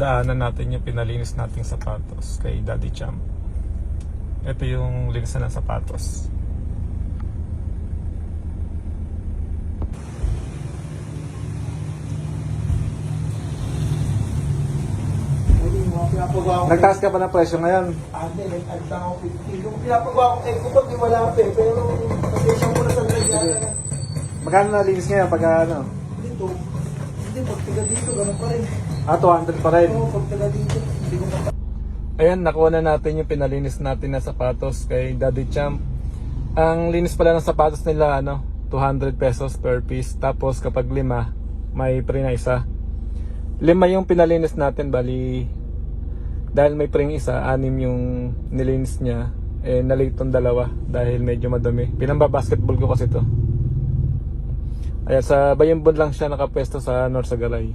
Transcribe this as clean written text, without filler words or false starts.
daanan natin yung pinalinis nating sapatos kay Daddy Champ. Ito yung linisan ng sapatos. Nagtaas ka pa ng presyo ngayon? Hindi, nag-agda ako 50. Yung pinapagawa ko kay Kupag, di wala pa eh. Pero pasensya mo na sa nagyara. Magkano nalinis ngayon pag ano? Dito, hindi, pagtaga dito, ganun pa rin. 200 pa rin. Oo, pagtaga dito, hindi ko mata. Ayan, nakuha na natin yung pinalinis natin na sapatos kay Daddy Champ. Ang linis pala ng sapatos nila, 200 pesos per piece. Tapos kapag 5, may free na isa. 5 yung pinalinis natin, bali dahil may free isa, 6 yung nilinis niya. Nalate tong 2 dahil medyo madumi. Pinamba-basketball ko kasi to. Ayan, sa Bayambon lang siya nakapwesto sa North Sagaray.